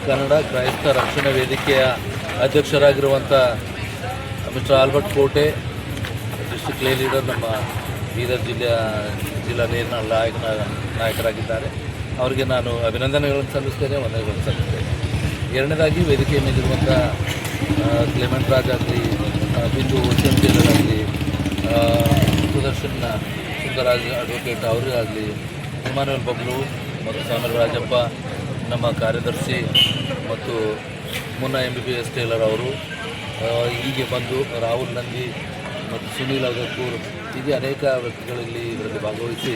ಕನ್ನಡ ಕ್ರೈಸ್ತ ರಕ್ಷಣಾ ವೇದಿಕೆಯ ಅಧ್ಯಕ್ಷರಾಗಿರುವಂಥ ಮಿಸ್ಟರ್ ಆಲ್ಬರ್ಟ್ ಕೋಟೆ, ಡಿಸ್ಟ್ರಿಕ್ಟ್ ಲೇ ಲೀಡರ್, ನಮ್ಮ ಬೀದರ್ ಜಿಲ್ಲಾ ಲೇನ ನಾಯಕರಾಗಿದ್ದಾರೆ. ಅವರಿಗೆ ನಾನು ಅಭಿನಂದನೆಗಳನ್ನು ಸಲ್ಲಿಸ್ತೇನೆ, ವಂದನೆಗಳನ್ನು ಸಲ್ಲಿಸ್ತೇನೆ. ಎರಡನೇದಾಗಿ ವೇದಿಕೆಯ ಮೇಲಿರುವಂಥ ಕ್ಲೆಮೆಂಟ್ ರಾಜ್ ಆಗಲಿ, ಬಿಂದು ಟೇಲರ್ ಆಗಲಿ, ಸುದರ್ಶನ್ ಸುಂದರಾಜ್ ಅಡ್ವೊಕೇಟ್ ಅವರಿಗಾಗಲಿ, ಇಮಾನುಯಲ್ ಬಬ್ಲು ಮತ್ತು ಸಾಮಲ್ ರಾಜಪ್ಪ ನಮ್ಮ ಕಾರ್ಯದರ್ಶಿ, ಮತ್ತು ಮುನ್ನ MBBS ಟೇಲರ್ ಅವರು ಹೀಗೆ ಬಂದು, ರಾಹುಲ್ ನಂದಿ ಮತ್ತು ಸುನೀಲ್ ಅಗರ್ಪೂರ್ ಹೀಗೆ ಅನೇಕ ವ್ಯಕ್ತಿಗಳಲ್ಲಿ ಇದರಲ್ಲಿ ಭಾಗವಹಿಸಿ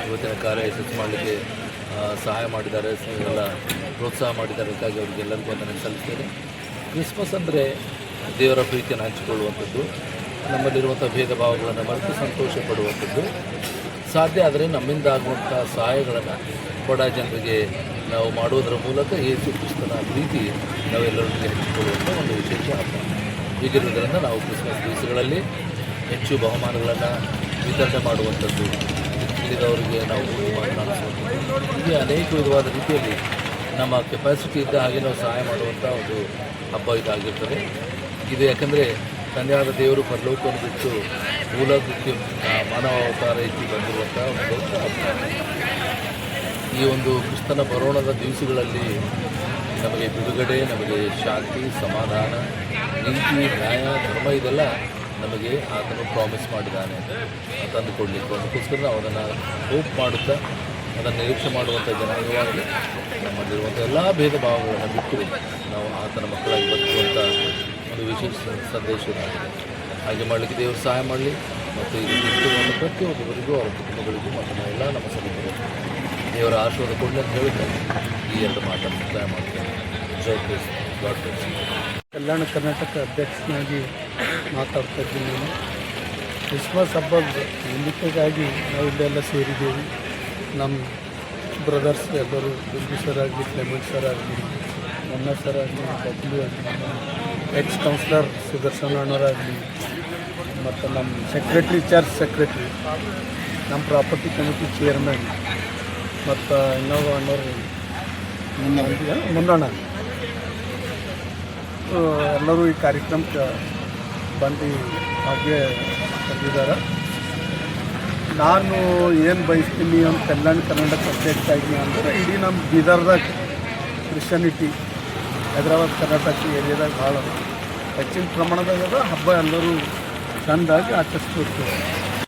ಇವತ್ತಿನ ಕಾರ್ಯ ಯಶಸ್ಸು ಮಾಡಲಿಕ್ಕೆ ಸಹಾಯ ಮಾಡಿದ್ದಾರೆ, ಎಲ್ಲ ಪ್ರೋತ್ಸಾಹ ಮಾಡಿದ್ದಾರೆ. ಅದಕ್ಕಾಗಿ ಅವರಿಗೆಲ್ಲರಿಗೂ ವಂದನೆ ಸಲ್ಲಿಸ್ತೇನೆ. ಕ್ರಿಸ್ಮಸ್ ಅಂದರೆ ದೇವರ ಪ್ರೀತಿಯನ್ನು ಹಂಚಿಕೊಳ್ಳುವಂಥದ್ದು, ನಮ್ಮಲ್ಲಿರುವಂಥ ಭೇದ ಭಾವಗಳನ್ನು ಮರೆತು ಸಂತೋಷ ಪಡುವಂಥದ್ದು. ಸಾಧ್ಯ ಆದರೆ ನಮ್ಮಿಂದ ಆಗುವಂಥ ಸಹಾಯಗಳನ್ನು ಬಡ ಜನರಿಗೆ ನಾವು ಮಾಡುವುದರ ಮೂಲಕ ಯೇಸು ಕ್ರಿಸ್ತನ ಪ್ರೀತಿ ನಾವೆಲ್ಲರೊಂದಿಗೆ ಹಂಚಿಕೊಳ್ಳುವಂಥ ಒಂದು ವಿಶೇಷ ಹಬ್ಬ. ಹೀಗಿರುವುದರಿಂದ ನಾವು ಕ್ರಿಸ್ಮಸ್ ದಿವಸಗಳಲ್ಲಿ ಹೆಚ್ಚು ಬಹುಮಾನಗಳನ್ನು ವಿತರಣೆ ಮಾಡುವಂಥದ್ದು, ಇಲ್ಲಿದವರಿಗೆ ನಾವು ಮಾತನಾಡಿಸುವಂಥದ್ದು, ಹೀಗೆ ಅನೇಕ ವಿಧವಾದ ರೀತಿಯಲ್ಲಿ ನಮ್ಮ ಕೆಪಾಸಿಟಿ ಇದ್ದ ಹಾಗೆ ನಾವು ಸಹಾಯ ಮಾಡುವಂಥ ಒಂದು ಹಬ್ಬ ಇದಾಗಿರ್ತದೆ. ಇದು ಯಾಕಂದರೆ ತಂದೆಯಾದ ದೇವರು ಪರಲೋಕವನ್ನು ಬಿಟ್ಟು ಮೂಲಕ್ಕೆ ಮಾನವ ಅವತಾರ ಎತ್ತಿ ಬಂದಿರುವಂಥ ಒಂದು ದೊಡ್ಡ ಹಬ್ಬ. ಈ ಒಂದು ಕ್ರಿಸ್ತನ ಬರೋಣದ ದಿವಸಗಳಲ್ಲಿ ನಮಗೆ ಬಿಡುಗಡೆ, ನಮಗೆ ಶಾಂತಿ, ಸಮಾಧಾನ, ನೀತಿ, ನ್ಯಾಯ, ಧರ್ಮ ಇದೆಲ್ಲ ನಮಗೆ ಆತನು ಪ್ರಾಮಿಸ್ ಮಾಡಿದ್ದಾನೆ ತಂದು ಕೊಡಲಿಕ್ಕೆ. ಅದಕ್ಕೋಸ್ಕರ ನಾವು ಅದನ್ನು ಹೋಪ್ ಮಾಡುತ್ತಾ ಅದನ್ನು ನಿರೀಕ್ಷೆ ಮಾಡುವಂಥ ಜನಾಂಗವಾಗಿ ನಮ್ಮಲ್ಲಿರುವಂಥ ಎಲ್ಲ ಭೇದ ಭಾವಗಳನ್ನು ಬಿಟ್ಟು ನಾವು ಆತನ ಮಕ್ಕಳಾಗಿ ಬದುಕುವಂಥ ಒಂದು ವಿಶೇಷ ಸಂದೇಶ ಇದಾಗಿದೆ. ಹಾಗೆ ಮಾಡಲಿಕ್ಕೆ ದೇವರು ಸಹಾಯ ಮಾಡಲಿ. ಮತ್ತು ಇದು ಪ್ರತಿಯೊಬ್ಬರಿಗೂ, ಅವರ ಕುಟುಂಬಗಳಿಗೂ ಮತ್ತು ನಾವೆಲ್ಲ ನಮ್ಮ ಸಭೆಗಳು ದೇವರ ಆಶೀರ್ವಾದ ಕೊಡಲಿ ಅಂತ ಹೇಳಿದ್ರೆ ಈ ಎರಡು ಮಾತನ್ನು ಮುಕ್ತಾಯ ಮಾಡ್ತೇನೆ. ಜೈ ಕ್ರಿಸ್ತ, ಗಾಡ್ ಬ್ಲೆಸ್. ಕಲ್ಯಾಣ ಕರ್ನಾಟಕ ಅಧ್ಯಕ್ಷನಾಗಿ ಮಾತಾಡ್ತಾ ಇದ್ದೀನಿ. ನಾನು ಕ್ರಿಸ್ಮಸ್ ಹಬ್ಬದ ನಂಬಿಕೆಗಾಗಿ ನಾವಿಲ್ಲೆಲ್ಲ ಸೇರಿದ್ದೀವಿ. ನಮ್ಮ ಬ್ರದರ್ಸ್ ಎಲ್ಲರೂ, ಬಿಂದು ಸರ್ ಆಗಲಿ, ಕ್ಲೆಮೆಂಟ್ ಸರ್ ಆಗಲಿ, ಮೊನ್ನ ಸರ್ ಆಗಲಿ, ಬಬ್ಲು ಆಗಲಿ, ಎಕ್ಸ್ ಕೌನ್ಸಿಲರ್ ಸುದರ್ಶನ್ ಅಣ್ಣರಾಗಲಿ, ಮತ್ತು ನಮ್ಮ ಸೆಕ್ರೆಟ್ರಿ, ಚರ್ಚ್ ಸೆಕ್ರೆಟ್ರಿ, ನಮ್ಮ ಪ್ರಾಪರ್ಟಿ ಕಮಿಟಿ ಚೇರ್ಮನ್, ಮತ್ತು ಇನ್ನೊಬ್ಬ ಅಣ್ಣವ್ರು ಮುನ್ನಣ್ಣ, ಎಲ್ಲರೂ ಈ ಕಾರ್ಯಕ್ರಮಕ್ಕೆ ಬಂದು ಹಾಗೆ ಬಂದಿದ್ದಾರೆ. ನಾನು ಏನು ಬಯಸ್ತೀನಿ ಅಂತ ಕಲ್ಯಾಣ ಕರ್ನಾಟಕ ಅಧ್ಯಕ್ಷ ಆಗಿನಿ ಅಂದರೆ, ಇಡೀ ನಮ್ಮ ಬೀದರ್ದಾಗ ಕ್ರಿಶ್ಚನಿಟಿ, ಹೈದರಾಬಾದ್ ಕರ್ನಾಟಕ ಏರಿಯಾದಾಗ ಭಾಳ ಹೆಚ್ಚಿನ ಪ್ರಮಾಣದಾಗ ಹಬ್ಬ ಎಲ್ಲರೂ ಚೆಂದಾಗಿ ಆಚರಿಸ್ತಿರ್ತೀವಿ.